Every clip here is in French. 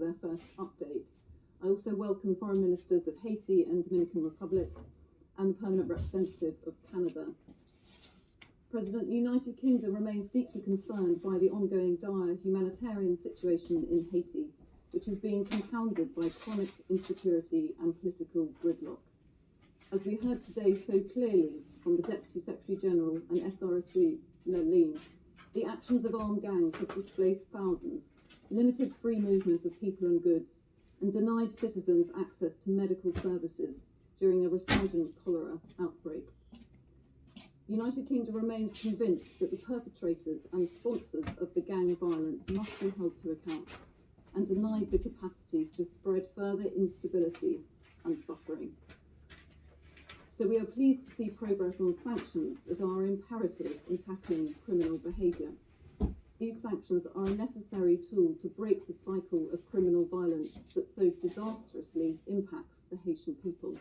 their first update. I also welcome Foreign Ministers of Haiti and Dominican Republic and the Permanent Representative of Canada. President, the United Kingdom remains deeply concerned by the ongoing dire humanitarian situation in Haiti, which is being compounded by chronic insecurity and political gridlock. As we heard today so clearly from the Deputy Secretary General and SRSG Lalim, the actions of armed gangs have displaced thousands, limited free movement of people and goods, and denied citizens access to medical services during a resurgent cholera outbreak. The United Kingdom remains convinced that the perpetrators and sponsors of the gang violence must be held to account and denied the capacity to spread further instability and suffering. So we are pleased to see progress on sanctions that are imperative in tackling criminal behaviour. These sanctions are a necessary tool to break the cycle of criminal violence that so disastrously impacts the Haitian people.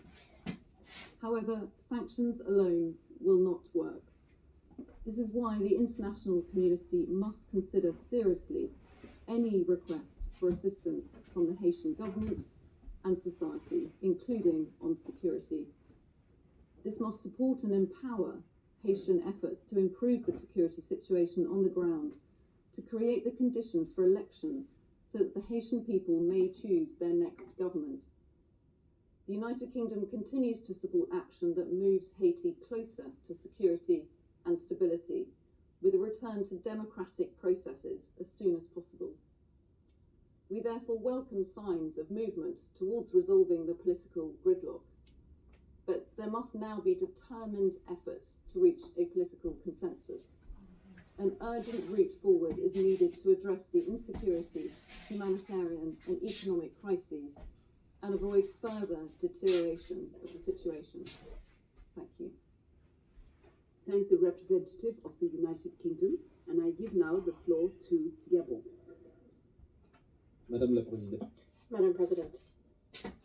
However, sanctions alone will not work. This is why the international community must consider seriously any request for assistance from the Haitian government and society, including on security. This must support and empower Haitian efforts to improve the security situation on the ground, to create the conditions for elections so that the Haitian people may choose their next government. The United Kingdom continues to support action that moves Haiti closer to security and stability, with a return to democratic processes as soon as possible. We therefore welcome signs of movement towards resolving the political gridlock, but there must now be determined efforts to reach a political consensus. An urgent route forward is needed to address the insecurity, humanitarian and economic crises and avoid further deterioration of the situation. Thank you. Thank the representative of the United Kingdom, and I give now the floor to Gabon. Madame la Présidente. Madam President,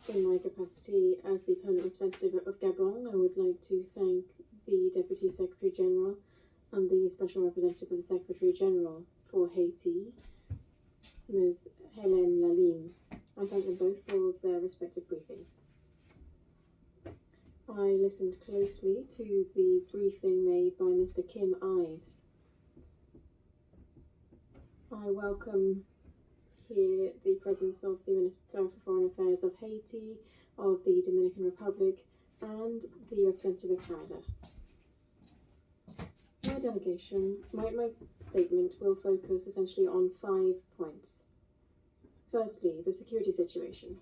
in my capacity as the permanent representative of Gabon, I would like to thank the Deputy Secretary General and the Special Representative of the Secretary General for Haiti, Ms. Hélène Lalim. I thank them both for their respective briefings. I listened closely to the briefing made by Mr. Kim Ives. I welcome here the presence of the Minister for Foreign Affairs of Haiti, of the Dominican Republic, and the representative of Canada. My statement will focus essentially on 5 points. Firstly, the security situation.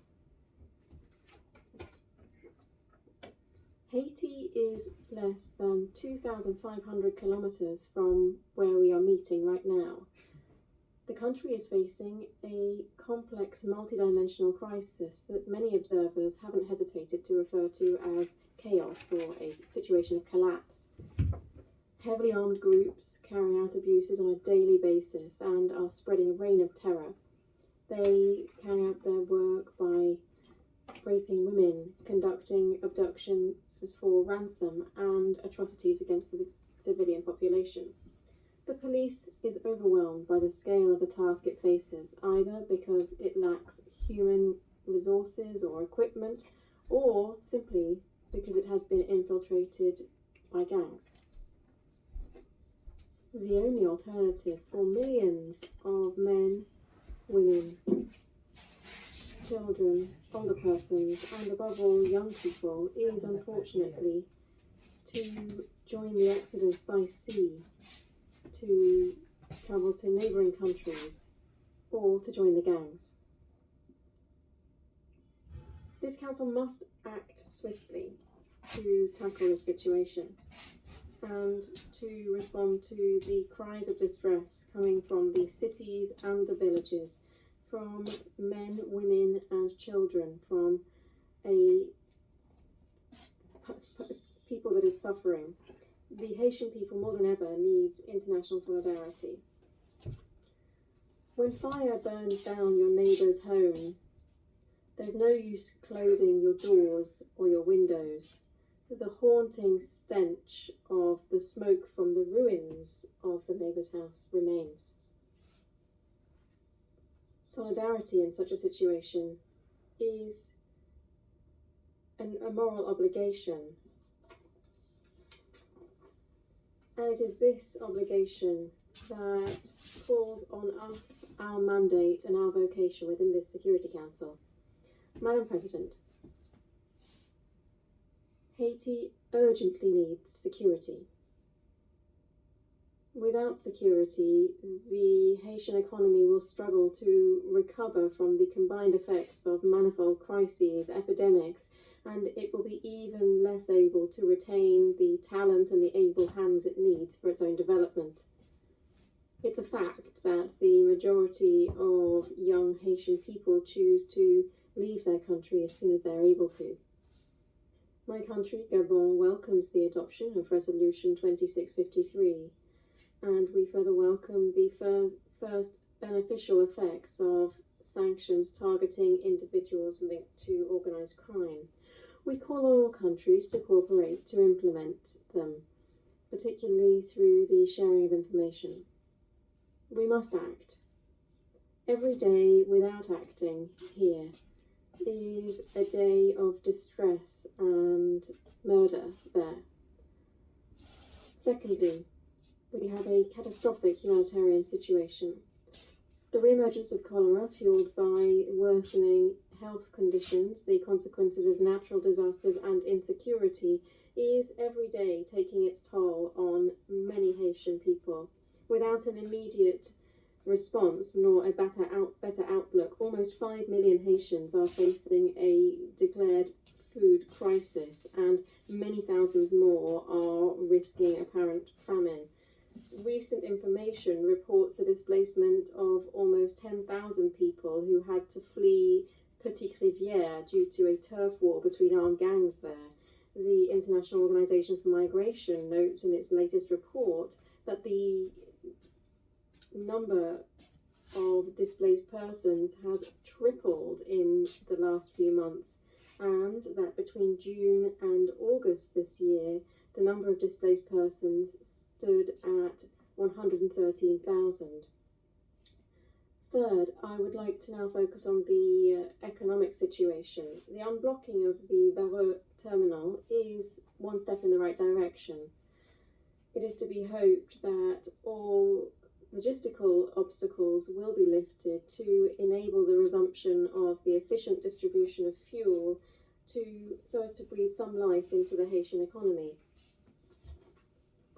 Haiti is less than 2,500 kilometers from where we are meeting right now. The country is facing a complex multidimensional crisis that many observers haven't hesitated to refer to as chaos or a situation of collapse. Heavily armed groups carry out abuses on a daily basis and are spreading a reign of terror. They carry out their work by raping women, conducting abductions for ransom, and atrocities against the civilian population. The police is overwhelmed by the scale of the task it faces, either because it lacks human resources or equipment, or simply because it has been infiltrated by gangs. The only alternative for millions of men, women, children, older persons, and above all young people is unfortunately to join the exodus by sea, to travel to neighbouring countries, or to join the gangs. This council must act swiftly to tackle this situation and to respond to the cries of distress coming from the cities and the villages, from men, women and children, from a people that is suffering. The Haitian people more than ever needs international solidarity. When fire burns down your neighbour's home, there's no use closing your doors or your windows. The haunting stench of the smoke from the ruins of the neighbour's house remains. Solidarity in such a situation is a moral obligation, and it is this obligation that falls on us, our mandate and our vocation within this Security Council. Madam President, Haiti urgently needs security. Without security, the Haitian economy will struggle to recover from the combined effects of manifold crises, epidemics, and it will be even less able to retain the talent and the able hands it needs for its own development. It's a fact that the majority of young Haitian people choose to leave their country as soon as they're able to. My country, Gabon, welcomes the adoption of Resolution 2653, and we further welcome the first beneficial effects of sanctions targeting individuals linked to organised crime. We call on all countries to cooperate to implement them, particularly through the sharing of information. We must act. Every day without acting here is a day of distress and murder there. Secondly, we have a catastrophic humanitarian situation. The re-emergence of cholera, fueled by worsening health conditions, the consequences of natural disasters and insecurity, is every day taking its toll on many Haitian people. Without an immediate response nor a better outlook, almost 5 million Haitians are facing a declared food crisis, and many thousands more are risking apparent famine. Recent information reports the displacement of almost 10,000 people who had to flee Petite Rivière due to a turf war between armed gangs there. The International Organization for Migration notes in its latest report that the number of displaced persons has tripled in the last few months, and that between June and August this year, the number of displaced persons stood at 113,000. Third, I would like to now focus on the economic situation. The unblocking of the Vareux terminal is one step in the right direction. It is to be hoped that all logistical obstacles will be lifted to enable the resumption of the efficient distribution of fuel so as to breathe some life into the Haitian economy.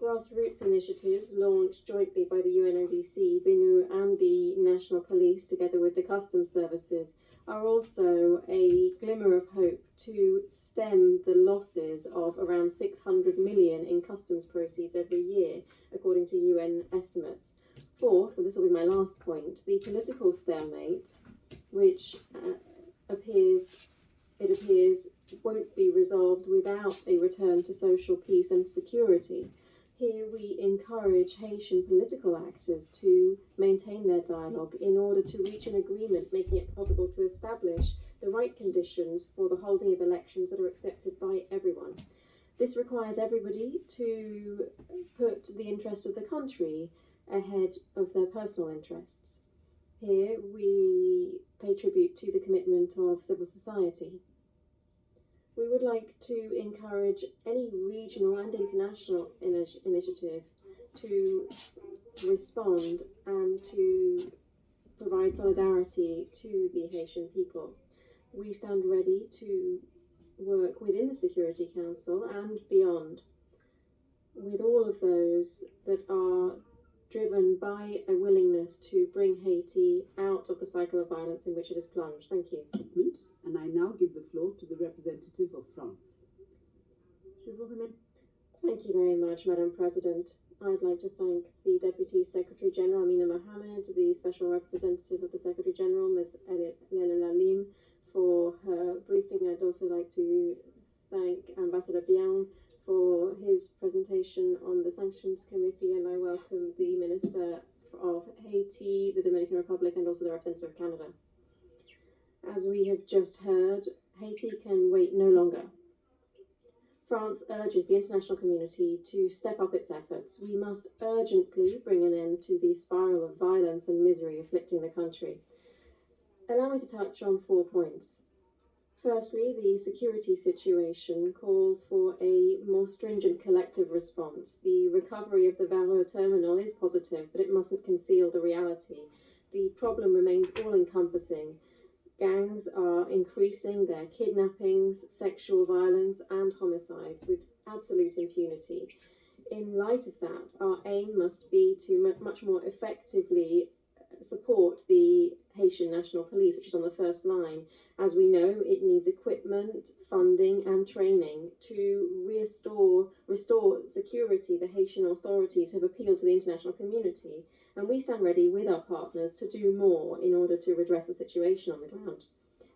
Grassroots initiatives launched jointly by the UNODC, BINU and the National Police, together with the customs services, are also a glimmer of hope to stem the losses of around 600 million in customs proceeds every year, according to UN estimates. Fourth, and this will be my last point, the political stalemate, which appears won't be resolved without a return to social peace and security. Here we encourage Haitian political actors to maintain their dialogue in order to reach an agreement, making it possible to establish the right conditions for the holding of elections that are accepted by everyone. This requires everybody to put the interests of the country ahead of their personal interests. Here we pay tribute to the commitment of civil society. We would like to encourage any regional and international initiative to respond and to provide solidarity to the Haitian people. We stand ready to work within the Security Council and beyond with all of those that are driven by a willingness to bring Haiti out of the cycle of violence in which it is plunged. Thank you. And I now give the floor to the representative of France. Thank you very much, Madam President. I'd like to thank the Deputy Secretary General, Amina Mohamed, the Special Representative of the Secretary General, Ms. Leila Lalim, for her briefing. I'd also like to thank Ambassador Biang for his presentation on the Sanctions Committee, and I welcome the Minister of Haiti, the Dominican Republic, and also the representative of Canada. As we have just heard, Haiti can wait no longer. France urges the international community to step up its efforts. We must urgently bring an end to the spiral of violence and misery afflicting the country. Allow me to touch on 4 points. Firstly, the security situation calls for a more stringent collective response. The recovery of the Vareux terminal is positive, but it mustn't conceal the reality. The problem remains all-encompassing. Gangs are increasing their kidnappings, sexual violence, and homicides with absolute impunity. In light of that, our aim must be to much more effectively support the Haitian National Police, which is on the first line. As we know, it needs equipment, funding, and training to restore security. The Haitian authorities have appealed to the international community, and we stand ready with our partners to do more in order to redress the situation on the ground.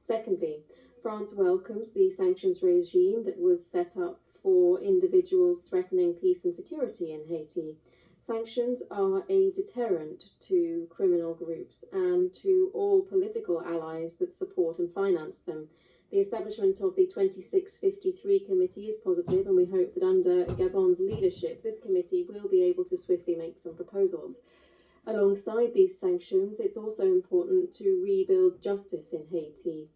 Secondly, France welcomes the sanctions regime that was set up for individuals threatening peace and security in Haiti. Sanctions are a deterrent to criminal groups and to all political allies that support and finance them. The establishment of the 2653 committee is positive, and we hope that under Gabon's leadership, this committee will be able to swiftly make some proposals. Alongside these sanctions, it's also important to rebuild justice in Haiti,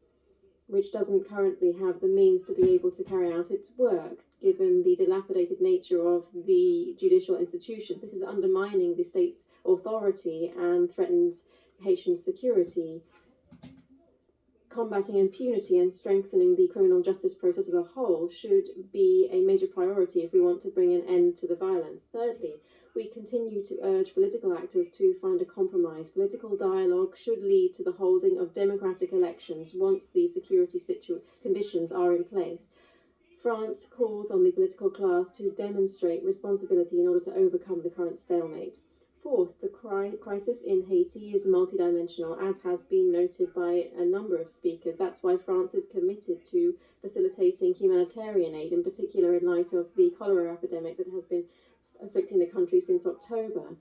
which doesn't currently have the means to be able to carry out its work, given the dilapidated nature of the judicial institutions. This is undermining the state's authority and threatens Haitian security. Combating impunity and strengthening the criminal justice process as a whole should be a major priority if we want to bring an end to the violence. Thirdly, we continue to urge political actors to find a compromise. Political dialogue should lead to the holding of democratic elections once the security conditions are in place. France calls on the political class to demonstrate responsibility in order to overcome the current stalemate. Fourth, the crisis in Haiti is multidimensional, as has been noted by a number of speakers. That's why France is committed to facilitating humanitarian aid, in particular in light of the cholera epidemic that has been afflicting the country since October.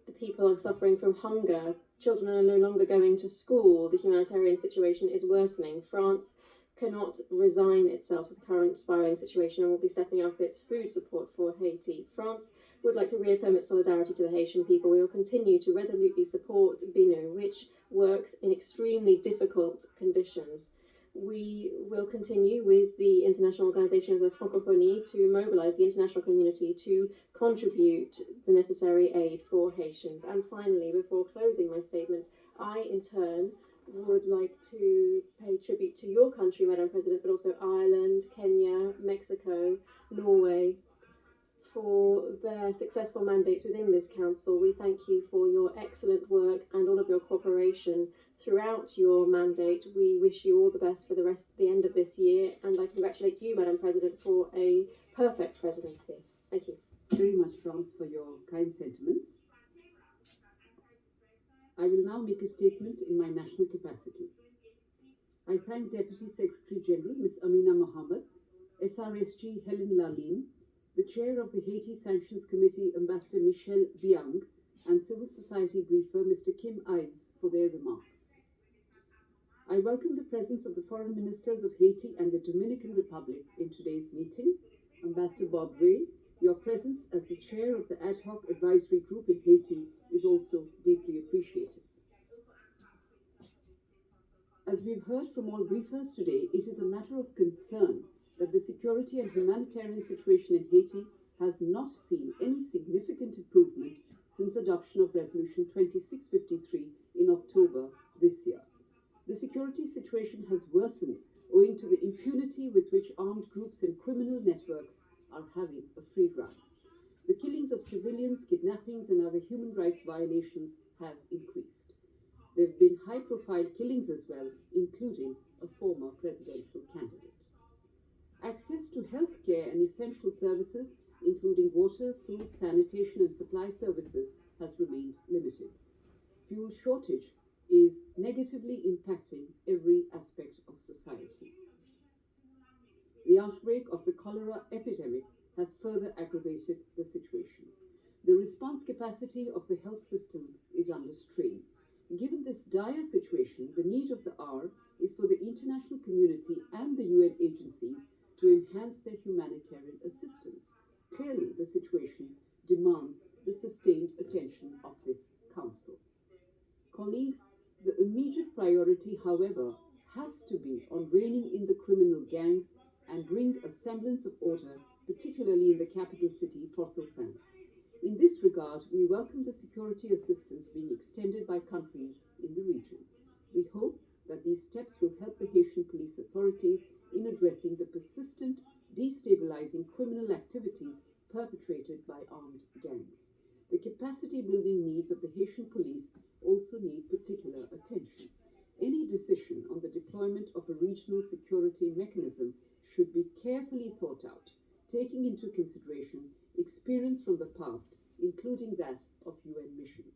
The people are suffering from hunger. Children are no longer going to school. The humanitarian situation is worsening. France cannot resign itself to the current spiralling situation and will be stepping up its food support for Haiti. France would like to reaffirm its solidarity to the Haitian people. We will continue to resolutely support BINU, which works in extremely difficult conditions. We will continue with the International Organization of the Francophonie to mobilize the international community to contribute the necessary aid for Haitians. And finally, before closing my statement, I, in turn, would like to pay tribute to your country, Madam President, but also Ireland, Kenya, Mexico, Norway, for their successful mandates within this council. We thank you for your excellent work and all of your cooperation throughout your mandate. We wish you all the best for the end of this year, and I congratulate you, Madam President, for a perfect presidency. Thank you. Very much, France, for your kind sentiments. I will now make a statement in my national capacity. I thank Deputy Secretary General Ms. Amina Mohammed, SRSG Helen Lalime, the Chair of the Haiti Sanctions Committee Ambassador Michel Biang, and Civil Society briefer Mr. Kim Ives for their remarks. I welcome the presence of the Foreign Ministers of Haiti and the Dominican Republic in today's meeting. Ambassador Bob Ray, your presence as the chair of the Ad Hoc Advisory Group in Haiti is also deeply appreciated. As we've heard from all briefers today, it is a matter of concern that the security and humanitarian situation in Haiti has not seen any significant improvement since adoption of Resolution 2653 in October this year. The security situation has worsened owing to the impunity with which armed groups and criminal networks are having a free run. The killings of civilians, kidnappings, and other human rights violations have increased. There have been high-profile killings as well, including a former presidential candidate. Access to health care and essential services, including water, food, sanitation, and supply services, has remained limited. Fuel shortage is negatively impacting every aspect of society. The outbreak of the cholera epidemic has further aggravated the situation. The response capacity of the health system is under strain. Given this dire situation, the need of the hour is for the international community and the UN agencies to enhance their humanitarian assistance. Clearly, the situation demands the sustained attention of this Council. Colleagues, the immediate priority, however, has to be on reining in the criminal gangs and bring a semblance of order, particularly in the capital city, Port-au-Prince. In this regard, we welcome the security assistance being extended by countries in the region. We hope that these steps will help the Haitian police authorities in addressing the persistent, destabilizing criminal activities perpetrated by armed gangs. The capacity building needs of the Haitian police also need particular attention. Any decision on the deployment of a regional security mechanism should be carefully thought out, taking into consideration experience from the past, including that of UN missions.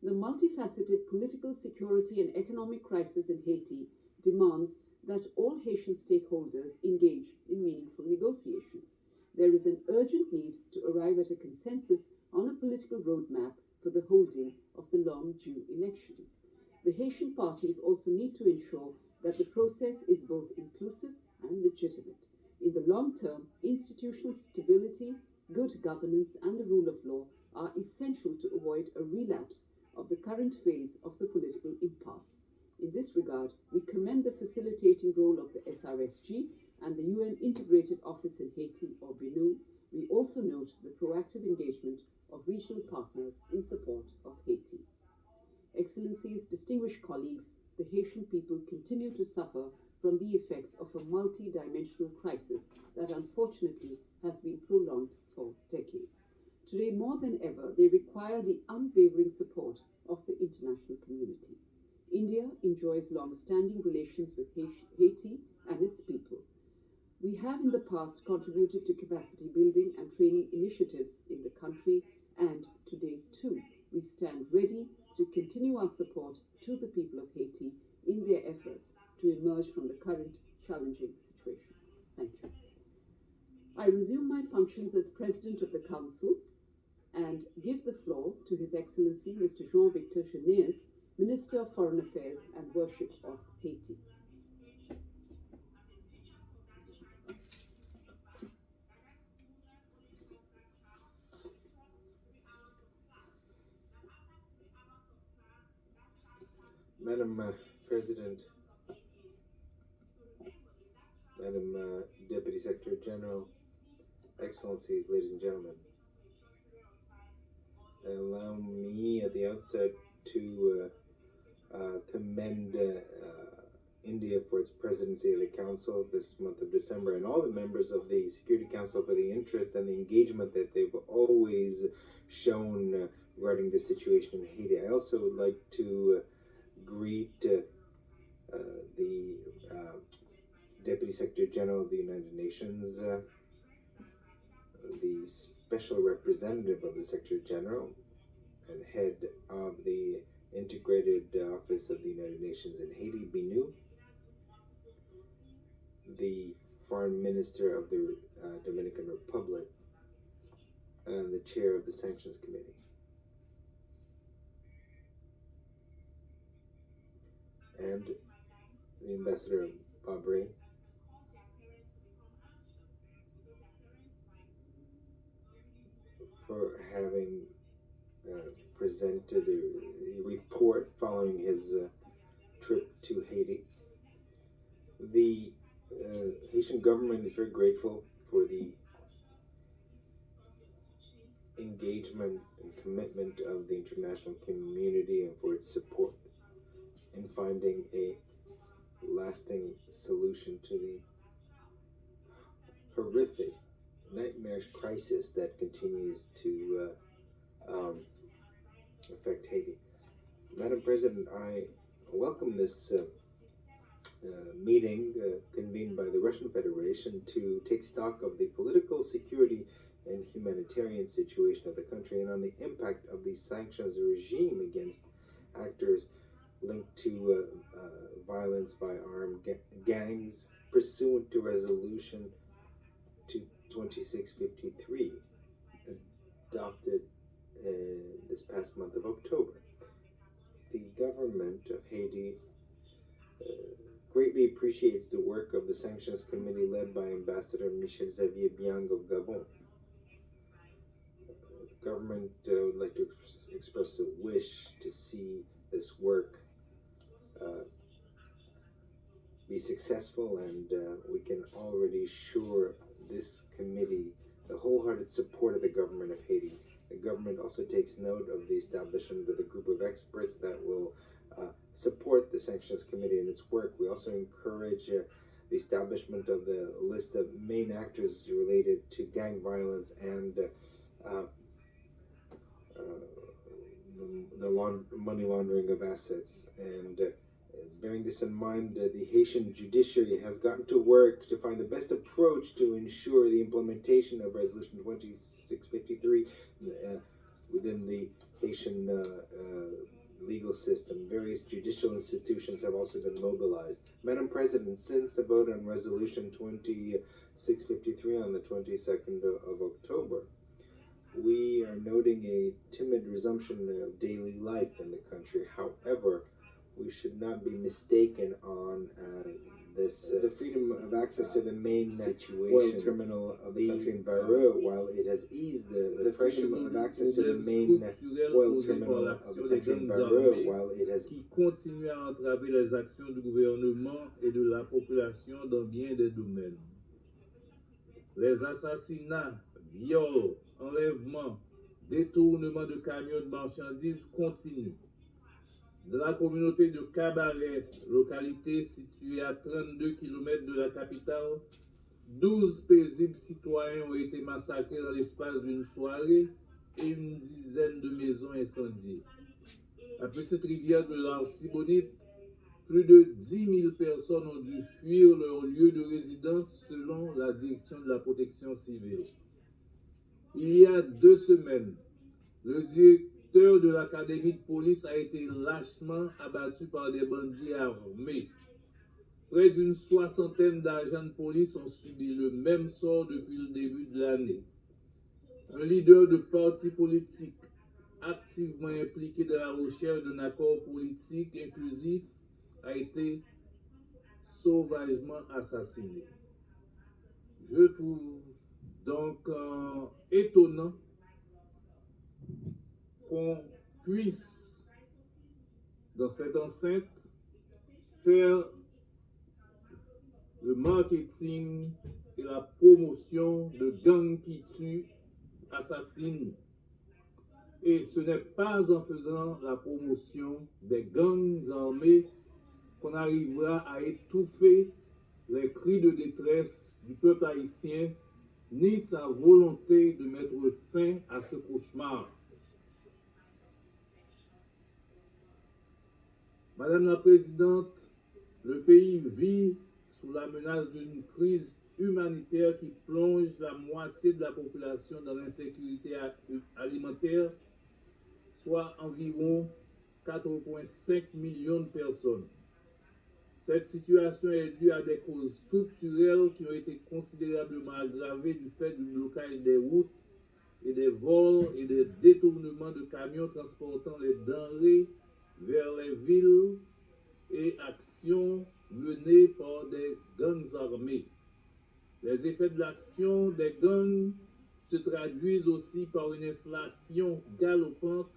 The multifaceted political, security, and economic crisis in Haiti demands that all Haitian stakeholders engage in meaningful negotiations. There is an urgent need to arrive at a consensus on a political roadmap for the holding of the long-due elections. The Haitian parties also need to ensure that the process is both inclusive and legitimate. In the long term, institutional stability, good governance, and the rule of law are essential to avoid a relapse of the current phase of the political impasse. In this regard, we commend the facilitating role of the SRSG and the UN Integrated Office in Haiti, or BINU. We also note the proactive engagement of regional partners in support of Haiti. Excellencies, distinguished colleagues, the Haitian people continue to suffer from the effects of a multi-dimensional crisis that unfortunately has been prolonged for decades. Today, more than ever, they require the unwavering support of the international community. India enjoys long-standing relations with Haiti and its people. We have in the past contributed to capacity building and training initiatives in the country, and today too, we stand ready to continue our support to the people of Haiti in their efforts to emerge from the current challenging situation. Thank you. I resume my functions as President of the Council and give the floor to His Excellency Mr. Jean-Victor Jeunesse, Minister of Foreign Affairs and Worship of Haiti. Madam President, Madam Deputy Secretary General, Excellencies, ladies and gentlemen, allow me at the outset to commend India for its presidency of the Council this month of December, and all the members of the Security Council for the interest and the engagement that they've always shown regarding the situation in Haiti. I also would like to greet the Deputy Secretary General of the United Nations, the Special Representative of the Secretary General, and Head of the Integrated Office of the United Nations in Haiti, BINU, the Foreign Minister of the Dominican Republic, and the Chair of the Sanctions Committee. And the Ambassador Fabre, for having presented a report following his trip to Haiti. The Haitian government is very grateful for the engagement and commitment of the international community and for its support in finding a lasting solution to the horrific, nightmarish crisis that continues to affect Haiti. Madam President, I welcome this meeting convened by the Russian Federation to take stock of the political, security, and humanitarian situation of the country and on the impact of the sanctions regime against actors linked to violence by armed gangs pursuant to Resolution 2653 adopted this past month of October. The government of Haiti greatly appreciates the work of the Sanctions Committee led by Ambassador Michel Xavier Biang of Gabon. The government would like to express a wish to see this work be successful, and we can already assure this committee the wholehearted support of the government of Haiti. The government also takes note of the establishment of the group of experts that will support the Sanctions Committee in its work. We also encourage the establishment of the list of main actors related to gang violence and the money laundering of assets. And bearing this in mind, the Haitian judiciary has gotten to work to find the best approach to ensure the implementation of Resolution 2653 within the Haitian legal system. Various judicial institutions have also been mobilized. Madam President, since the vote on Resolution 2653 on the 22nd of October, we are noting a timid resumption of daily life in the country. However, we should not be mistaken on this. The freedom of access to the main oil terminal of the country in Barreau, while it has eased the freedom of access to the main oil terminal of the country in Barreau, while it has qui continue à entraver les actions du gouvernement et de la population dans bien des domaines. Les assassinats, viols, enlèvements, détournements de camions de marchandises continuent. De la communauté de Cabaret, localité située à 32 km de la capitale, 12 paisibles citoyens ont été massacrés dans l'espace d'une soirée et une dizaine de maisons incendiées. À Petite Rivière de l'Artibonite, plus de 10 000 personnes ont dû fuir leur lieu de résidence selon la direction de la protection civile. Il y a 2 semaines, le directeur de l'académie de police a été lâchement abattu par des bandits armés. Près d'une 60aine d'agents de police ont subi le même sort depuis le début de l'année. Un leader de parti politique activement impliqué dans la recherche d'un accord politique inclusif a été sauvagement assassiné. Je trouve donc étonnant qu'on puisse, dans cette enceinte, faire le marketing et la promotion de gangs qui tuent, assassinent. Et ce n'est pas en faisant la promotion des gangs armés qu'on arrivera à étouffer les cris de détresse du peuple haïtien, ni sa volonté de mettre fin à ce cauchemar. Madame la Présidente, le pays vit sous la menace d'une crise humanitaire qui plonge la moitié de la population dans l'insécurité alimentaire, soit environ 4,5 millions de personnes. Cette situation est due à des causes structurelles qui ont été considérablement aggravées du fait du blocage des routes et des vols et des détournements de camions transportant les denrées vers les villes et actions menées par des gangs armés. Les effets de l'action des gangs se traduisent aussi par une inflation galopante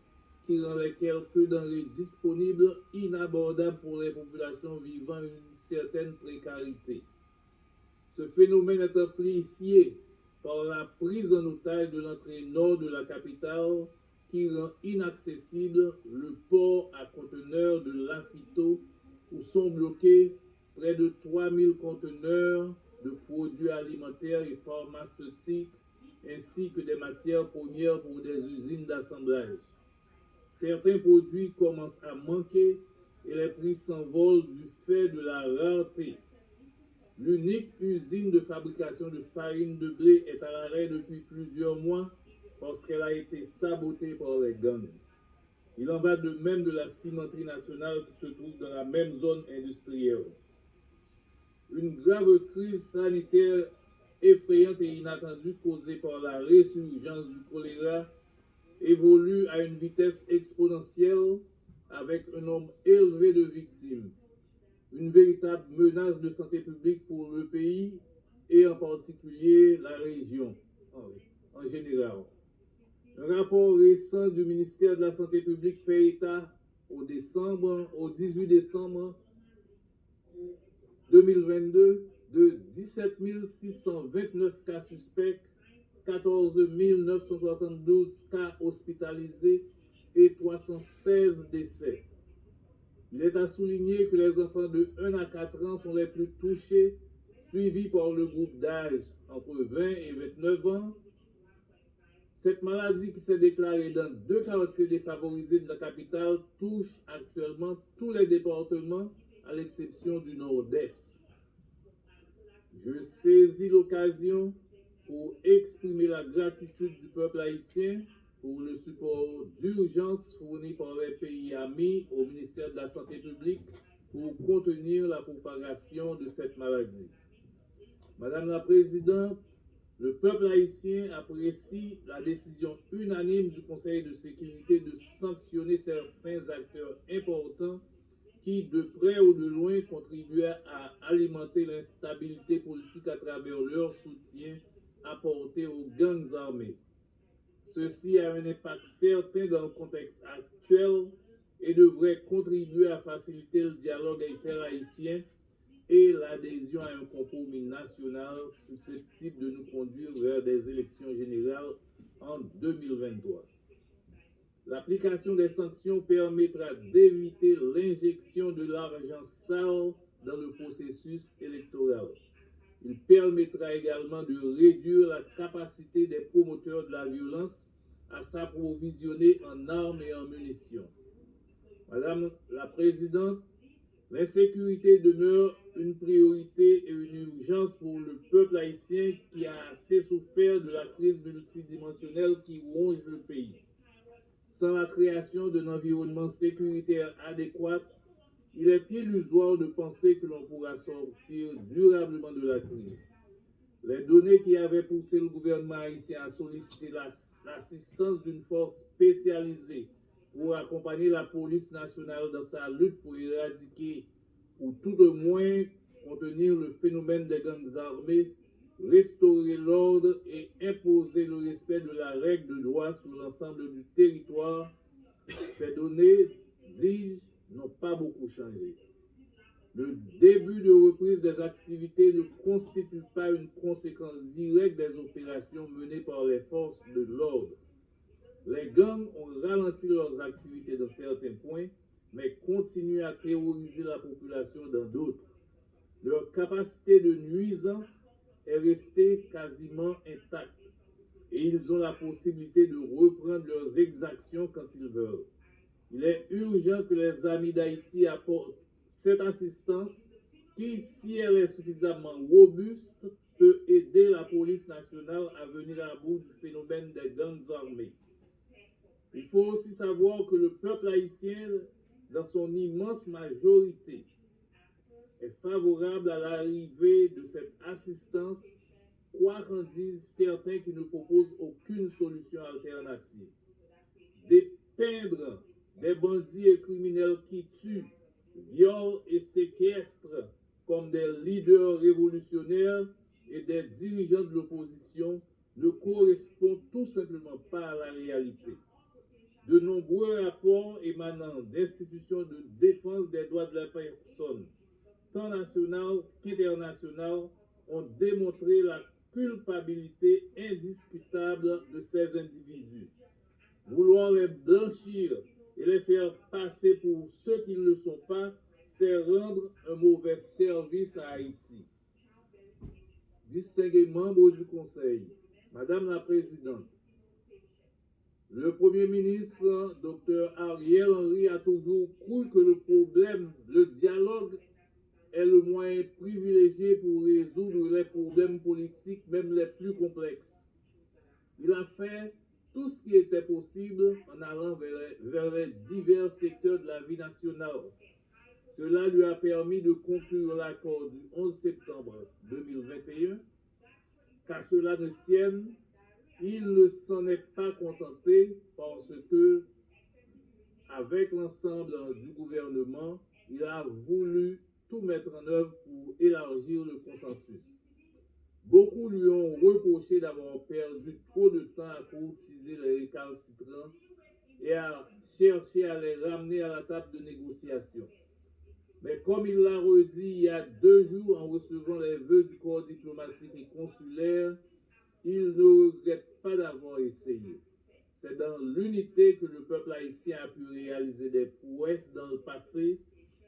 qui rend les quelques denrées disponibles inabordables pour les populations vivant une certaine précarité. Ce phénomène est amplifié par la prise en otage de l'entrée nord de la capitale qui rend inaccessible le port à conteneurs de Lafito où sont bloqués près de 3000 conteneurs de produits alimentaires et pharmaceutiques ainsi que des matières premières pour des usines d'assemblage. Certains produits commencent à manquer et les prix s'envolent du fait de la rareté. L'unique usine de fabrication de farine de blé est à l'arrêt depuis plusieurs mois parce qu'elle a été sabotée par les gangs. Il en va de même de la cimenterie nationale qui se trouve dans la même zone industrielle. Une grave crise sanitaire effrayante et inattendue causée par la résurgence du choléra évolue à une vitesse exponentielle avec un nombre élevé de victimes. Une véritable menace de santé publique pour le pays et en particulier la région en général. Un rapport récent du ministère de la Santé publique fait état au 18 décembre 2022 de 17 629 cas suspects, 14 972 cas hospitalisés et 316 décès. Il est à souligner que les enfants de 1 à 4 ans sont les plus touchés, suivis par le groupe d'âge entre 20 et 29 ans. Cette maladie qui s'est déclarée dans 2 quartiers défavorisés de la capitale touche actuellement tous les départements à l'exception du Nord-Est. Je saisis l'occasion pour exprimer la gratitude du peuple haïtien pour le support d'urgence fourni par les pays amis au ministère de la Santé publique pour contenir la propagation de cette maladie. Madame la Présidente, le peuple haïtien apprécie la décision unanime du Conseil de sécurité de sanctionner certains acteurs importants qui, de près ou de loin, contribuaient à alimenter l'instabilité politique à travers leur soutien apporté aux gangs armés. Ceci a un impact certain dans le contexte actuel et devrait contribuer à faciliter le dialogue interhaïtien et l'adhésion à un compromis national susceptible de nous conduire vers des élections générales en 2023. L'application des sanctions permettra d'éviter l'injection de l'argent sale dans le processus électoral. Il permettra également de réduire la capacité des promoteurs de la violence à s'approvisionner en armes et en munitions. Madame la Présidente, l'insécurité demeure une priorité et une urgence pour le peuple haïtien qui a assez souffert de la crise multidimensionnelle qui ronge le pays. Sans la création d'un environnement sécuritaire adéquat, il est illusoire de penser que l'on pourra sortir durablement de la crise. Les données qui avaient poussé le gouvernement haïtien à solliciter l'assistance d'une force spécialisée pour accompagner la police nationale dans sa lutte pour éradiquer ou tout au moins contenir le phénomène des gangs armés, restaurer l'ordre et imposer le respect de la règle de droit sur l'ensemble du territoire, ces données, dis-je, n'ont pas beaucoup changé. Le début de reprise des activités ne constitue pas une conséquence directe des opérations menées par les forces de l'ordre. Les gangs ont ralenti leurs activités dans certains points, mais continuent à terroriser la population dans d'autres. Leur capacité de nuisance est restée quasiment intacte et ils ont la possibilité de reprendre leurs exactions quand ils veulent. Il est urgent que les amis d'Haïti apportent cette assistance qui, si elle est suffisamment robuste, peut aider la police nationale à venir à bout du phénomène des gangs armés. Il faut aussi savoir que le peuple haïtien, dans son immense majorité, est favorable à l'arrivée de cette assistance, quoi qu'en disent certains qui ne proposent aucune solution alternative. Dépeindre des bandits et criminels qui tuent, violent et séquestrent comme des leaders révolutionnaires et des dirigeants de l'opposition ne correspond tout simplement pas à la réalité. De nombreux rapports émanant d'institutions de défense des droits de la personne, tant nationales qu'internationales, ont démontré la culpabilité indiscutable de ces individus. Vouloir les blanchir et les faire passer pour ceux qui ne le sont pas, c'est rendre un mauvais service à Haïti. Distingués membres du Conseil, Madame la Présidente, le Premier ministre, Dr Ariel Henry, a toujours cru que le dialogue est le moyen privilégié pour résoudre les problèmes politiques, même les plus complexes. Il a fait tout ce qui était possible en allant vers les divers secteurs de la vie nationale. Cela lui a permis de conclure l'accord du 11 septembre 2021. Qu'à cela ne tienne, il ne s'en est pas contenté parce que, avec l'ensemble du gouvernement, il a voulu tout mettre en œuvre pour élargir le consensus. Beaucoup lui ont reproché d'avoir perdu trop de temps à courtiser les récalcitrants et a cherché à les ramener à la table de négociation. Mais comme il l'a redit il y a 2 jours en recevant les vœux du corps diplomatique et consulaire, il ne regrette pas d'avoir essayé. C'est dans l'unité que le peuple haïtien a pu réaliser des prouesses dans le passé.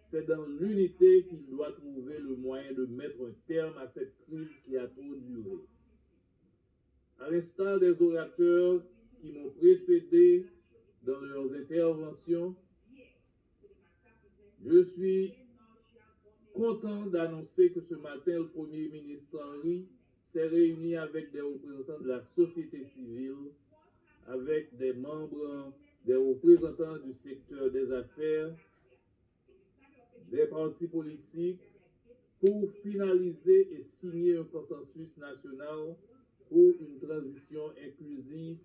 C'est dans l'unité qu'il doit trouver le moyen de mettre un terme à cette crise qui a trop duré. À l'instar des orateurs qui m'ont précédé dans leurs interventions, je suis content d'annoncer que ce matin, le Premier ministre Henry s'est réuni avec des représentants de la société civile, avec des membres, des représentants du secteur des affaires, des partis politiques, pour finaliser et signer un consensus national pour une transition inclusive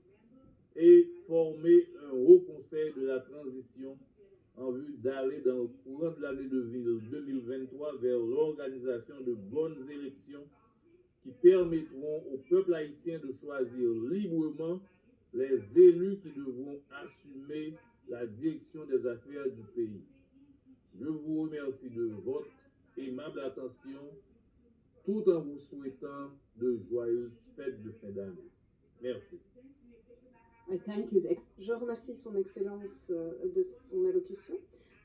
et former un haut conseil de la transition en vue d'aller dans le courant de l'année 2023 vers l'organisation de bonnes élections qui permettront au peuple haïtien de choisir librement les élus qui devront assumer la direction des affaires du pays. Je vous remercie de votre aimable attention tout en vous souhaitant de joyeuses fêtes de fin d'année. Merci. I thank His Je remercie son Excellence de son allocution.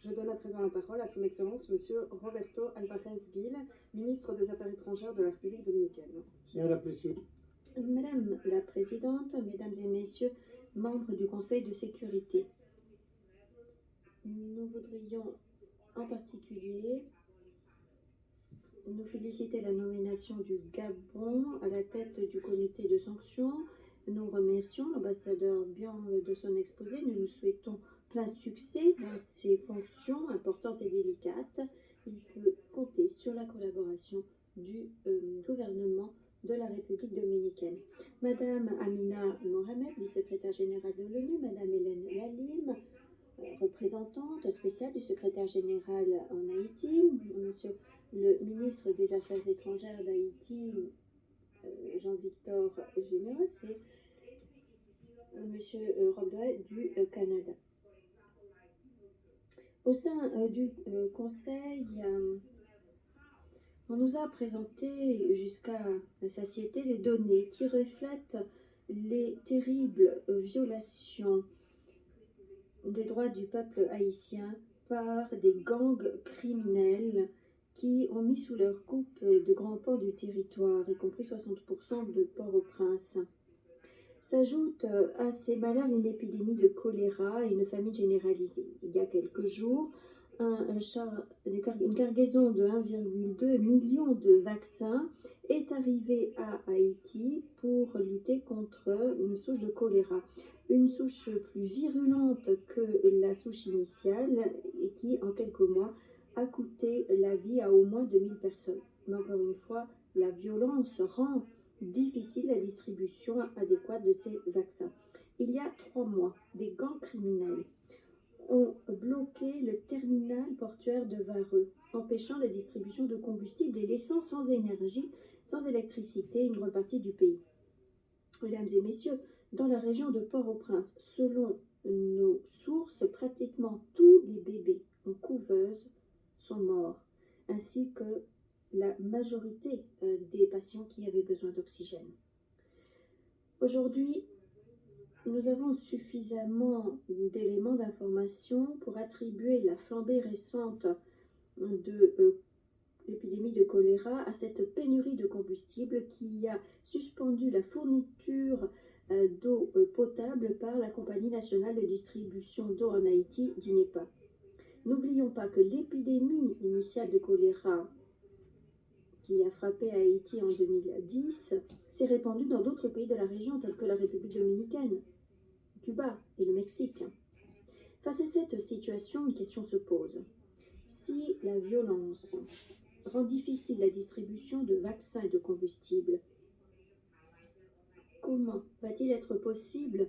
Je donne à présent la parole à son Excellence Monsieur Roberto Alvarez Gil, ministre des Affaires étrangères de la République dominicaine. Madame la Présidente, Mesdames et Messieurs, membres du Conseil de sécurité, nous voudrions en particulier nous féliciter la nomination du Gabon à la tête du comité de sanctions. Nous remercions l'ambassadeur Biang de son exposé. Nous nous souhaitons plein succès dans ses fonctions importantes et délicates. Il peut compter sur la collaboration du gouvernement de la République dominicaine. Madame Amina Mohamed, vice-secrétaire générale de l'ONU, Madame Hélène Lalim, représentante spéciale du secrétaire général en Haïti, Monsieur le ministre des Affaires étrangères d'Haïti, Jean-Victor Génos, et Monsieur Rob Doyle du Canada. Au sein du Conseil, on nous a présenté jusqu'à la satiété les données qui reflètent les terribles violations des droits du peuple haïtien par des gangs criminels qui ont mis sous leur coupe de grands pans du territoire, y compris 60% de Port-au-Prince. S'ajoute à ces malheurs une épidémie de choléra et une famine généralisée. Il y a quelques jours, une cargaison de 1,2 million de vaccins est arrivée à Haïti pour lutter contre une souche de choléra. Une souche plus virulente que la souche initiale et qui, en quelques mois, a coûté la vie à au moins 2000 personnes. Mais encore une fois, la violence rend difficile la distribution adéquate de ces vaccins. Il y a 3 mois, des gangs criminels ont bloqué le terminal portuaire de Vareux, empêchant la distribution de combustible et laissant sans énergie, sans électricité, une grande partie du pays. Mesdames et messieurs, dans la région de Port-au-Prince, selon nos sources, pratiquement tous les bébés en couveuse sont morts, ainsi que la majorité des patients qui avaient besoin d'oxygène. Aujourd'hui, nous avons suffisamment d'éléments d'information pour attribuer la flambée récente de l'épidémie de choléra à cette pénurie de combustible qui a suspendu la fourniture d'eau potable par la Compagnie nationale de distribution d'eau en Haïti, DINEPA. N'oublions pas que l'épidémie initiale de choléra qui a frappé Haïti en 2010 s'est répandue dans d'autres pays de la région tels que la République dominicaine, Cuba et le Mexique. Face à cette situation, une question se pose. Si la violence rend difficile la distribution de vaccins et de combustible, comment va-t-il être possible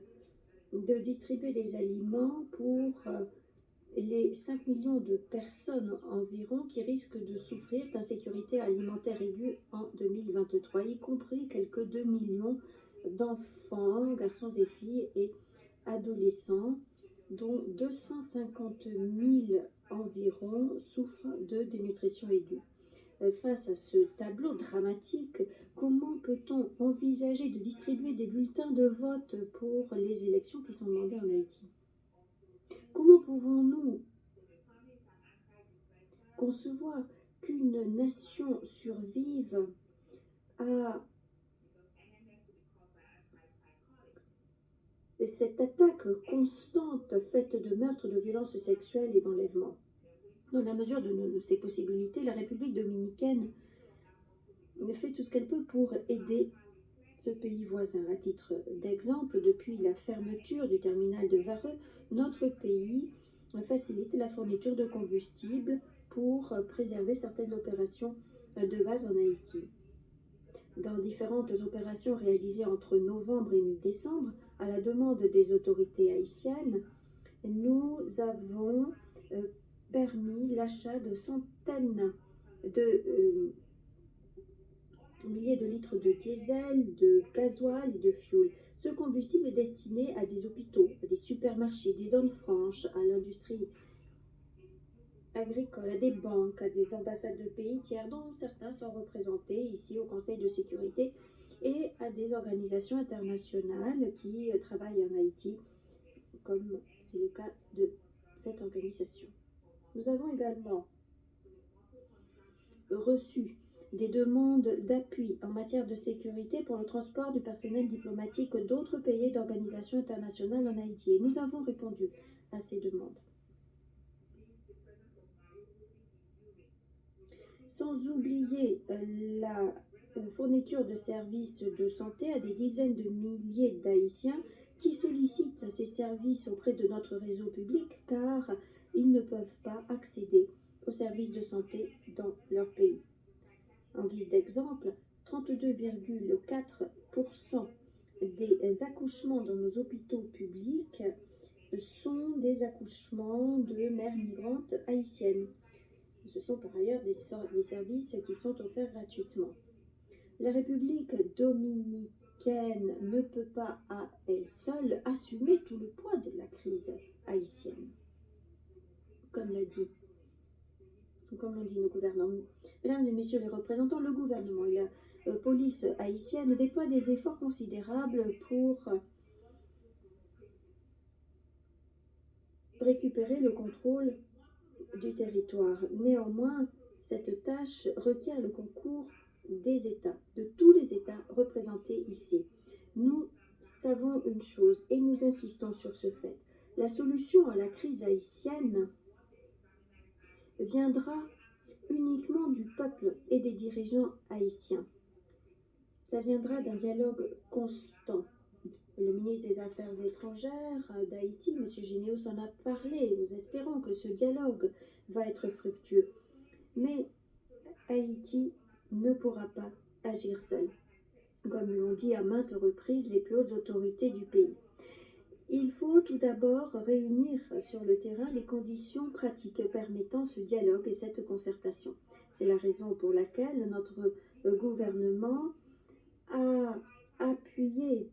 de distribuer des aliments pour les 5 millions de personnes environ qui risquent de souffrir d'insécurité alimentaire aiguë en 2023, y compris quelques 2 millions d'enfants, garçons et filles et adolescents dont 250 000 environ souffrent de dénutrition aiguë. Face à ce tableau dramatique, comment peut-on envisager de distribuer des bulletins de vote pour les élections qui sont demandées en Haïti? Comment pouvons-nous concevoir qu'une nation survive à cette attaque constante faite de meurtres, de violences sexuelles et d'enlèvements? Dans la mesure de ses possibilités, la République dominicaine fait tout ce qu'elle peut pour aider ce pays voisin. À titre d'exemple, depuis la fermeture du terminal de Vareux, notre pays facilite la fourniture de combustible pour préserver certaines opérations de base en Haïti. Dans différentes opérations réalisées entre novembre et mi-décembre, à la demande des autorités haïtiennes, nous avons permis l'achat de centaines de milliers de litres de diesel, de gasoil et de fioul. Ce combustible est destiné à des hôpitaux, à des supermarchés, des zones franches, à l'industrie agricole, à des banques, à des ambassades de pays tiers dont certains sont représentés ici au Conseil de sécurité et à des organisations internationales qui travaillent en Haïti, comme c'est le cas de cette organisation. Nous avons également reçu des demandes d'appui en matière de sécurité pour le transport du personnel diplomatique d'autres pays et d'organisations internationales en Haïti. Et nous avons répondu à ces demandes. Sans oublier la fourniture de services de santé à des dizaines de milliers d'Haïtiens qui sollicitent ces services auprès de notre réseau public car ils ne peuvent pas accéder aux services de santé dans leur pays. En guise d'exemple, 32,4% des accouchements dans nos hôpitaux publics sont des accouchements de mères migrantes haïtiennes. Ce sont par ailleurs des services qui sont offerts gratuitement. La République dominicaine ne peut pas à elle seule assumer tout le poids de la crise haïtienne. Comme l'ont dit nos gouvernements. Mesdames et messieurs les représentants, le gouvernement et la police haïtienne déploient des efforts considérables pour récupérer le contrôle du territoire. Néanmoins, cette tâche requiert le concours des États, de tous les États représentés ici. Nous savons une chose et nous insistons sur ce fait. La solution à la crise haïtienne viendra uniquement du peuple et des dirigeants haïtiens. Cela viendra d'un dialogue constant. Le ministre des Affaires étrangères d'Haïti, M. Généos, en a parlé. Nous espérons que ce dialogue va être fructueux. Mais Haïti ne pourra pas agir seul, comme l'ont dit à maintes reprises les plus hautes autorités du pays. Il faut tout d'abord réunir sur le terrain les conditions pratiques permettant ce dialogue et cette concertation. C'est la raison pour laquelle notre gouvernement a appuyé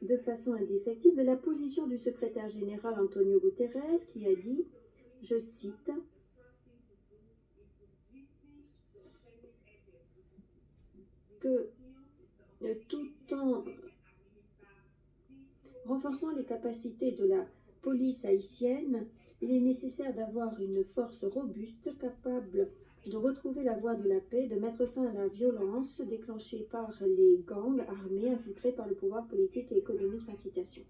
de façon indéfectible la position du secrétaire général Antonio Guterres qui a dit, je cite, que tout en renforçant les capacités de la police haïtienne, il est nécessaire d'avoir une force robuste capable de retrouver la voie de la paix, de mettre fin à la violence déclenchée par les gangs armés infiltrés par le pouvoir politique et économique. Fin citation.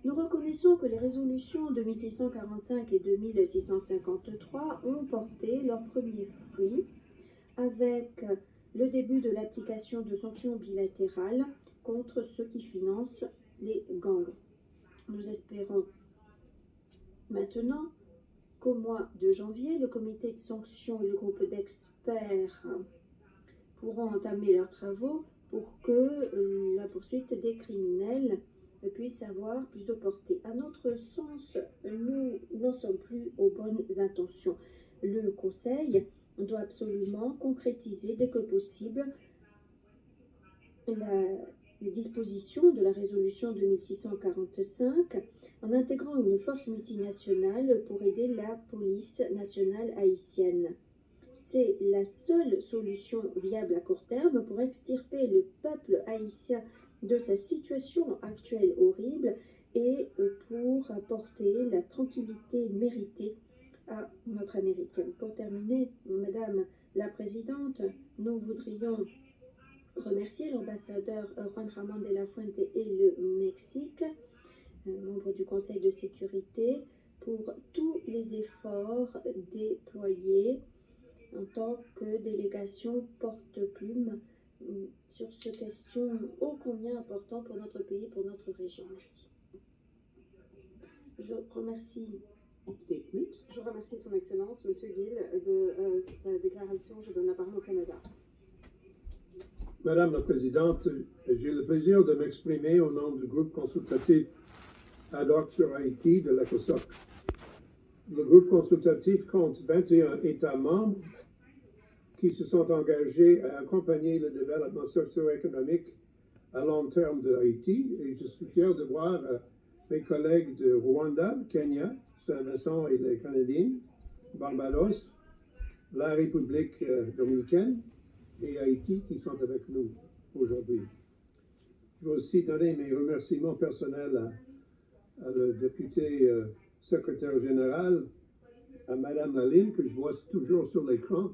Nous reconnaissons que les résolutions 2645 et 2653 ont porté leurs premiers fruits avec le début de l'application de sanctions bilatérales contre ceux qui financent les gangs. Nous espérons maintenant qu'au mois de janvier, le comité de sanctions et le groupe d'experts pourront entamer leurs travaux pour que la poursuite des criminels puisse avoir plus de portée. À notre sens, nous n'en sommes plus aux bonnes intentions. Le Conseil doit absolument concrétiser dès que possible les dispositions de la résolution 2645 en intégrant une force multinationale pour aider la police nationale haïtienne. C'est la seule solution viable à court terme pour extirper le peuple haïtien de sa situation actuelle horrible et pour apporter la tranquillité méritée à notre Amérique. Pour terminer, Madame la Présidente, nous voudrions remercier l'ambassadeur Juan Ramón de la Fuente et le Mexique, membre du Conseil de sécurité, pour tous les efforts déployés en tant que délégation porte-plume sur cette question ô combien importante pour notre pays, pour notre région. Merci. Je remercie Statement. Je remercie son Excellence, Monsieur Gill, de sa déclaration. Je donne la parole au Canada. Madame la Présidente, j'ai le plaisir de m'exprimer au nom du groupe consultatif ad hoc sur Haïti de l'ECOSOC. Le groupe consultatif compte 21 États membres qui se sont engagés à accompagner le développement socio-économique à long terme de Haïti, et je suis fier de voir mes collègues de Rwanda, Kenya, Saint-Vincent et les Grenadines, Barbados, la République dominicaine et Haïti qui sont avec nous aujourd'hui. Je veux aussi donner mes remerciements personnels à le député secrétaire général, à Madame Laline, que je vois toujours sur l'écran,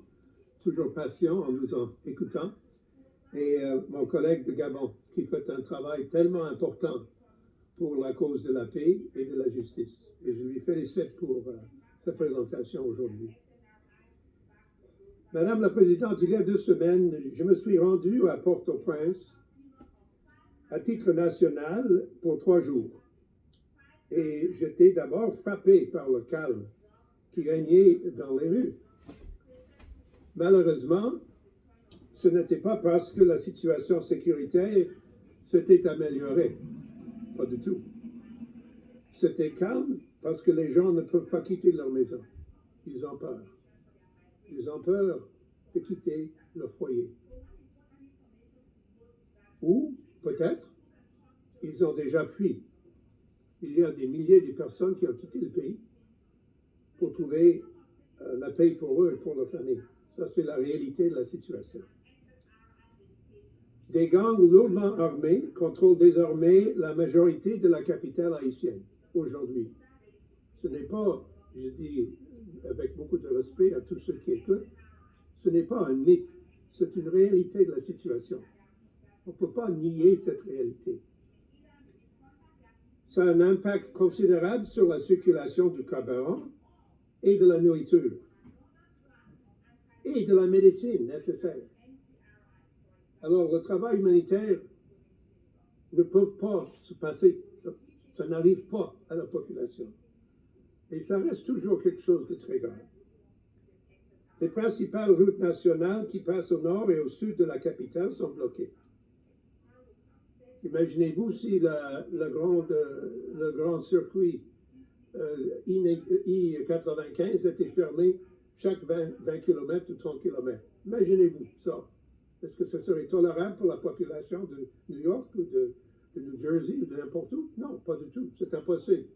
toujours patient en nous écoutant, et mon collègue de Gabon, qui fait un travail tellement important pour la cause de la paix et de la justice. Et je lui félicite pour sa présentation aujourd'hui. Madame la Présidente, il y a 2 semaines, je me suis rendu à Port-au-Prince à titre national pour 3 jours. Et j'étais d'abord frappé par le calme qui régnait dans les rues. Malheureusement, ce n'était pas parce que la situation sécuritaire s'était améliorée. Pas du tout. C'était calme parce que les gens ne peuvent pas quitter leur maison. Ils ont peur. Ils ont peur de quitter leur foyer. Ou, peut-être, ils ont déjà fui. Il y a des milliers de personnes qui ont quitté le pays pour trouver la paix pour eux et pour leur famille. Ça, c'est la réalité de la situation. Des gangs lourdement armés contrôlent désormais la majorité de la capitale haïtienne aujourd'hui. Ce n'est pas, je dis avec beaucoup de respect à tous ceux qui écoutent, ce n'est pas un mythe, c'est une réalité de la situation. On ne peut pas nier cette réalité. Ça a un impact considérable sur la circulation du carburant et de la nourriture et de la médecine nécessaire. Alors, le travail humanitaire ne peut pas se passer, ça n'arrive pas à la population. Et ça reste toujours quelque chose de très grave. Les principales routes nationales qui passent au nord et au sud de la capitale sont bloquées. Imaginez-vous si le grand circuit I-95 était fermé chaque 20 km ou 30 km. Imaginez-vous ça. Est-ce que ce serait tolérable pour la population de New York ou de New Jersey ou de n'importe où? Non, pas du tout. C'est impossible.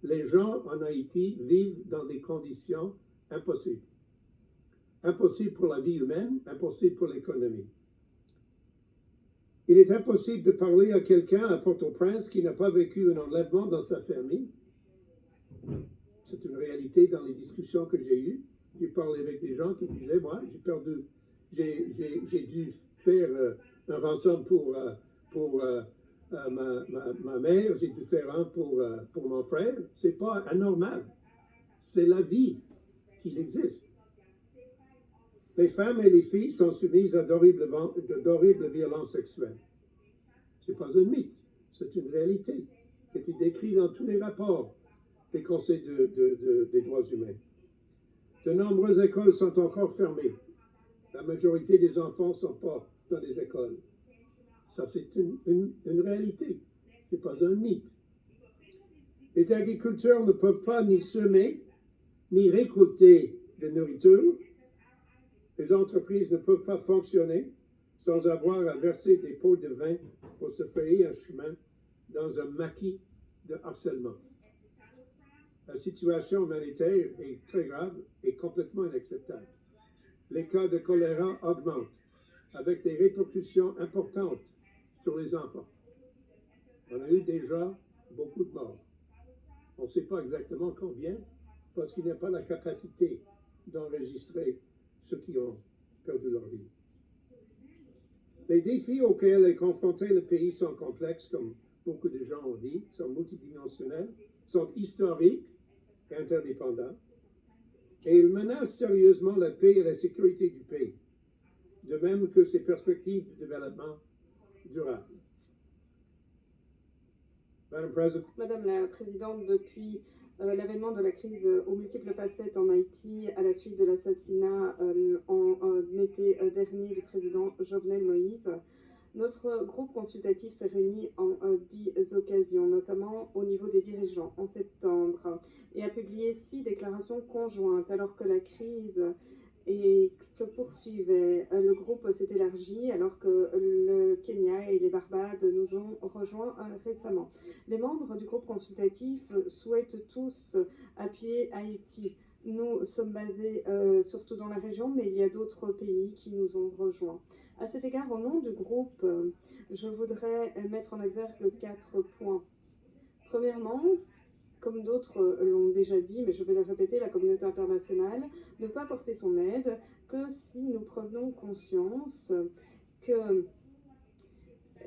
Les gens en Haïti vivent dans des conditions impossibles. Impossible pour la vie humaine, impossible pour l'économie. Il est impossible de parler à quelqu'un à Port-au-Prince qui n'a pas vécu un enlèvement dans sa famille. C'est une réalité dans les discussions que j'ai eues. J'ai parlé avec des gens qui disaient, moi, j'ai dû faire un rançon pour ma mère, j'ai dû faire un pour mon frère. C'est pas anormal. C'est la vie qu'il existe. Les femmes et les filles sont soumises à d'horribles violences sexuelles. Ce n'est pas un mythe, c'est une réalité qui est décrite dans tous les rapports des conseils des droits humains. De nombreuses écoles sont encore fermées. La majorité des enfants ne sont pas dans les écoles. Ça, c'est une réalité. Ce n'est pas un mythe. Les agriculteurs ne peuvent pas ni semer, ni récolter de nourriture. Les entreprises ne peuvent pas fonctionner sans avoir à verser des pots de vin pour se frayer un chemin dans un maquis de harcèlement. La situation humanitaire est très grave et complètement inacceptable. Les cas de choléra augmentent, avec des répercussions importantes sur les enfants. On a eu déjà beaucoup de morts. On ne sait pas exactement combien, parce qu'il n'y a pas la capacité d'enregistrer ceux qui ont perdu leur vie. Les défis auxquels est confronté le pays sont complexes, comme beaucoup de gens ont dit, sont multidimensionnels, sont historiques et interdépendants, et ils menacent sérieusement la paix et la sécurité du pays, de même que ses perspectives de développement durable. Madame la Présidente, depuis l'avènement de la crise aux multiples facettes en Haïti, à la suite de l'assassinat en été dernier du président Jovenel Moïse, notre groupe consultatif s'est réuni en 10 occasions, notamment au niveau des dirigeants en septembre, et a publié 6 déclarations conjointes alors que la crise se poursuivait. Le groupe s'est élargi alors que le Kenya et les Barbades nous ont rejoints récemment. Les membres du groupe consultatif souhaitent tous appuyer Haïti. Nous sommes basés surtout dans la région, mais il y a d'autres pays qui nous ont rejoints. À cet égard, au nom du groupe, je voudrais mettre en exergue 4 points. Premièrement, comme d'autres l'ont déjà dit, mais je vais le répéter, la communauté internationale ne peut apporter son aide que si nous prenons conscience que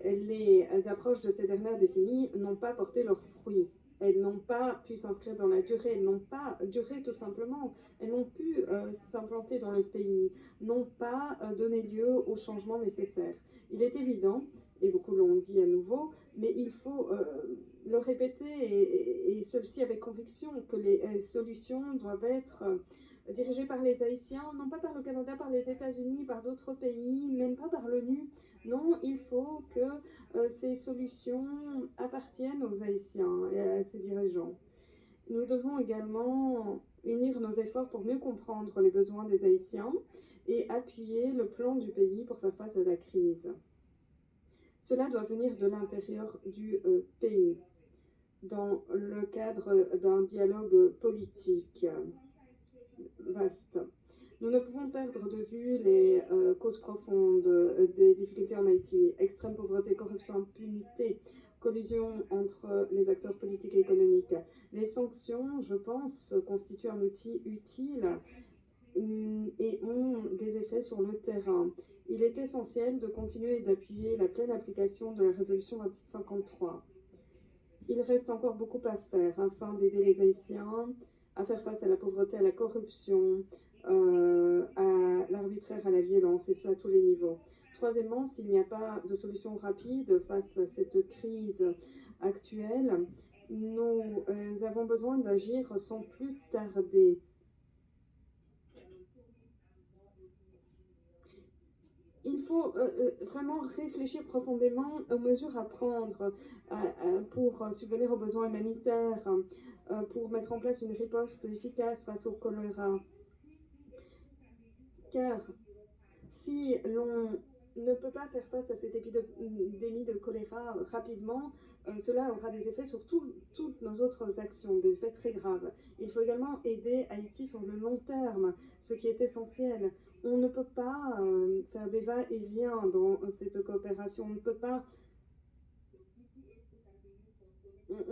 les approches de ces dernières décennies n'ont pas porté leurs fruits. Elles n'ont pas pu s'inscrire dans la durée, elles n'ont pas duré tout simplement, elles n'ont pu s'implanter dans le pays, n'ont pas donné lieu aux changements nécessaires. Il est évident, et beaucoup l'ont dit à nouveau, mais il faut le répéter et ceci avec conviction, que les solutions doivent être dirigées par les Haïtiens, non pas par le Canada, par les États-Unis, par d'autres pays, même pas par l'ONU. Non, il faut que ces solutions appartiennent aux Haïtiens et à ses dirigeants. Nous devons également unir nos efforts pour mieux comprendre les besoins des Haïtiens et appuyer le plan du pays pour faire face à la crise. Cela doit venir de l'intérieur du pays, dans le cadre d'un dialogue politique vaste. Nous ne pouvons perdre de vue les causes profondes des difficultés en Haïti: extrême pauvreté, corruption, impunité, collusion entre les acteurs politiques et économiques. Les sanctions, je pense, constituent un outil utile et ont des effets sur le terrain. Il est essentiel de continuer d'appuyer la pleine application de la résolution 2653. Il reste encore beaucoup à faire afin d'aider les Haïtiens à faire face à la pauvreté, à la corruption, à l'arbitraire, à la violence, et ce à tous les niveaux. Troisièmement, s'il n'y a pas de solution rapide face à cette crise actuelle, nous avons besoin d'agir sans plus tarder. Il faut vraiment réfléchir profondément aux mesures à prendre pour subvenir aux besoins humanitaires, pour mettre en place une riposte efficace face au choléra. Car si l'on ne peut pas faire face à cette épidémie de choléra rapidement, cela aura des effets sur toutes nos autres actions, des effets très graves. Il faut également aider Haïti sur le long terme, ce qui est essentiel. On ne peut pas faire des va-et-vient dans cette coopération. On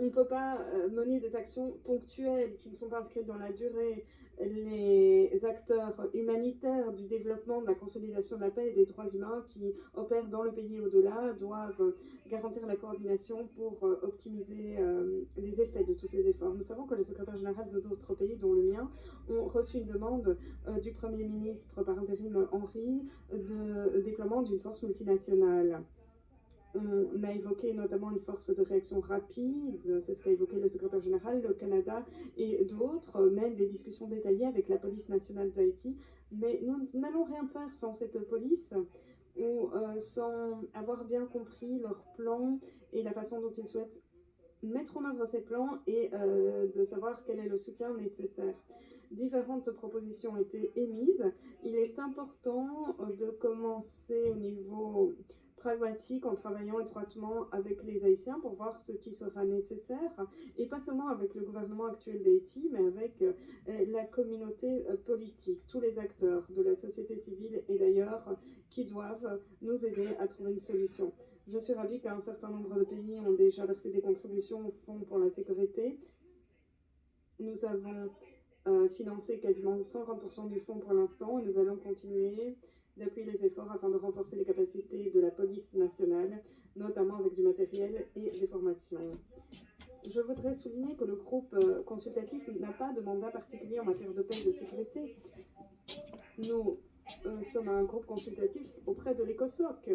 ne peut pas mener des actions ponctuelles qui ne sont pas inscrites dans la durée. Les acteurs humanitaires du développement, de la consolidation de la paix et des droits humains qui opèrent dans le pays et au-delà doivent garantir la coordination pour optimiser les effets de tous ces efforts. Nous savons que le secrétaire général d'autres pays, dont le mien, ont reçu une demande du Premier ministre par intérim Henry de déploiement d'une force multinationale. On a évoqué notamment une force de réaction rapide, c'est ce qu'a évoqué le secrétaire général, le Canada et d'autres, même des discussions détaillées avec la police nationale d'Haïti. Mais nous n'allons rien faire sans cette police ou sans avoir bien compris leur plan et la façon dont ils souhaitent mettre en œuvre ces plans et de savoir quel est le soutien nécessaire. différentes propositions ont été émises. Il est important de commencer au niveau pragmatique en travaillant étroitement avec les Haïtiens pour voir ce qui sera nécessaire, et pas seulement avec le gouvernement actuel d'Haïti, mais avec la communauté politique, tous les acteurs de la société civile et d'ailleurs qui doivent nous aider à trouver une solution. Je suis ravie qu'un certain nombre de pays ont déjà versé des contributions au Fonds pour la sécurité. Nous avons financé quasiment 50% du fonds pour l'instant et nous allons continuer d'appuyer les efforts afin de renforcer les capacités de la police nationale, notamment avec du matériel et des formations. Je voudrais souligner que le groupe consultatif n'a pas de mandat particulier en matière de paix et de sécurité. Nous sommes un groupe consultatif auprès de l'ECOSOC.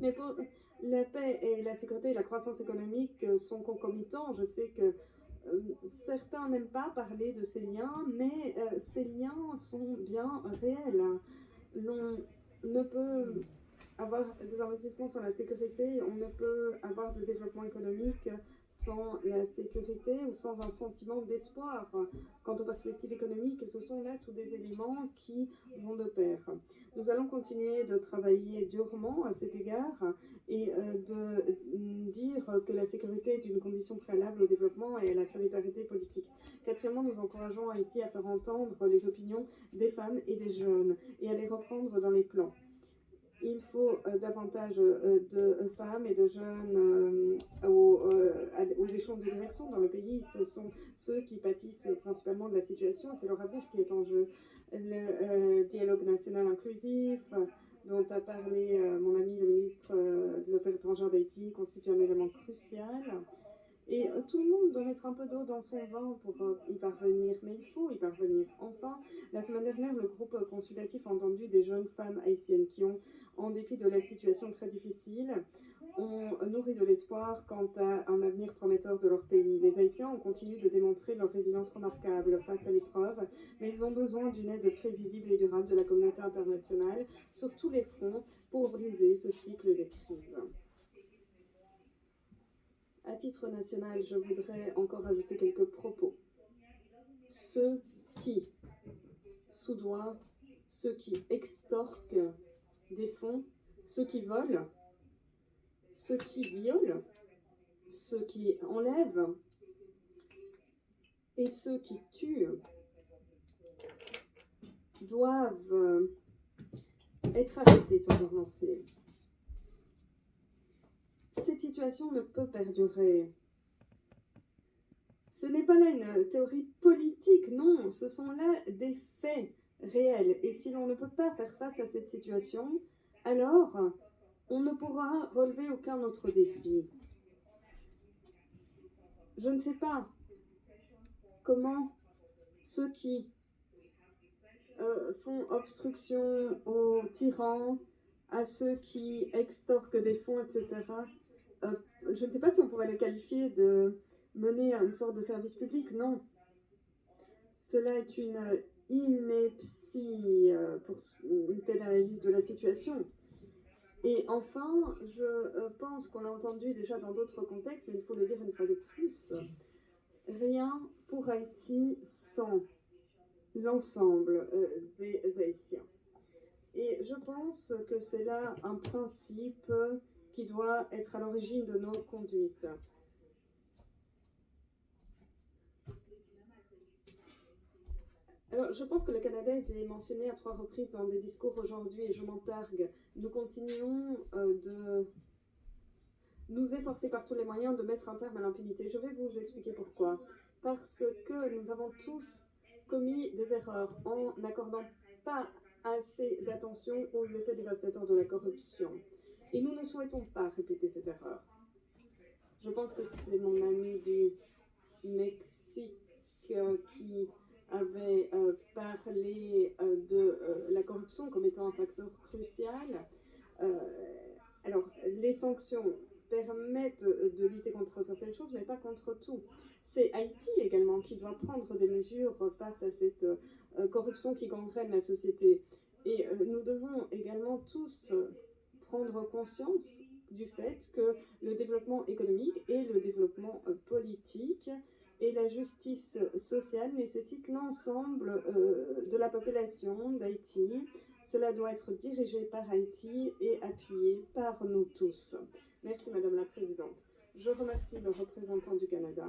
Mais pour la paix et la sécurité et la croissance économique sont concomitants. Je sais que certains n'aiment pas parler de ces liens, mais ces liens sont bien réels. L'on ne peut avoir des investissements sur la sécurité, on ne peut avoir de développement économique sans la sécurité ou sans un sentiment d'espoir. Quant aux perspectives économiques, ce sont là tous des éléments qui vont de pair. Nous allons continuer de travailler durement à cet égard et de dire que la sécurité est une condition préalable au développement et à la solidarité politique. Quatrièmement, nous encourageons Haïti à faire entendre les opinions des femmes et des jeunes et à les reprendre dans les plans. Il faut davantage de femmes et de jeunes aux échelons de direction dans le pays. Ce sont ceux qui pâtissent principalement de la situation. C'est leur avenir qui est en jeu. Le dialogue national inclusif, dont a parlé mon ami le ministre des Affaires étrangères d'Haïti, constitue un élément crucial. Et tout le monde doit mettre un peu d'eau dans son vin pour y parvenir, mais il faut y parvenir. Enfin, la semaine dernière, le groupe consultatif a entendu des jeunes femmes haïtiennes qui ont, en dépit de la situation très difficile, ont nourri de l'espoir quant à un avenir prometteur de leur pays. Les Haïtiens ont continué de démontrer leur résilience remarquable face à l'épreuve, mais ils ont besoin d'une aide prévisible et durable de la communauté internationale sur tous les fronts pour briser ce cycle des crises. À titre national, je voudrais encore ajouter quelques propos. Ceux qui soudoient, ceux qui extorquent des fonds, ceux qui volent, ceux qui violent, ceux qui enlèvent et ceux qui tuent doivent être arrêtés sur leur lancée. Cette situation ne peut perdurer. Ce n'est pas là une théorie politique, non, ce sont là des faits réels. Et si l'on ne peut pas faire face à cette situation, alors on ne pourra relever aucun autre défi. Je ne sais pas comment ceux qui font obstruction aux tyrans, à ceux qui extorquent des fonds, etc., je ne sais pas si on pourrait le qualifier de mener une sorte de service public, non. Cela est une ineptie pour une telle analyse de la situation. Et enfin, je pense qu'on l'a entendu déjà dans d'autres contextes, mais il faut le dire une fois de plus, rien pour Haïti sans l'ensemble des Haïtiens. Et je pense que c'est là un principe qui doit être à l'origine de nos conduites. Alors, je pense que le Canada a été mentionné à 3 reprises dans des discours aujourd'hui et je m'en targue. Nous continuons de nous efforcer par tous les moyens de mettre un terme à l'impunité. Je vais vous expliquer pourquoi. Parce que nous avons tous commis des erreurs en n'accordant pas assez d'attention aux effets dévastateurs de la corruption. Et nous ne souhaitons pas répéter cette erreur. Je pense que c'est mon ami du Mexique qui avait parlé de la corruption comme étant un facteur crucial. Alors, les sanctions permettent de lutter contre certaines choses, mais pas contre tout. C'est Haïti également qui doit prendre des mesures face à cette corruption qui gangrène la société. Et nous devons également tous prendre conscience du fait que le développement économique et le développement politique Et la justice sociale nécessite l'ensemble de la population d'Haïti. Cela doit être dirigé par Haïti et appuyé par nous tous. Merci Madame la Présidente. Je remercie le représentant du Canada.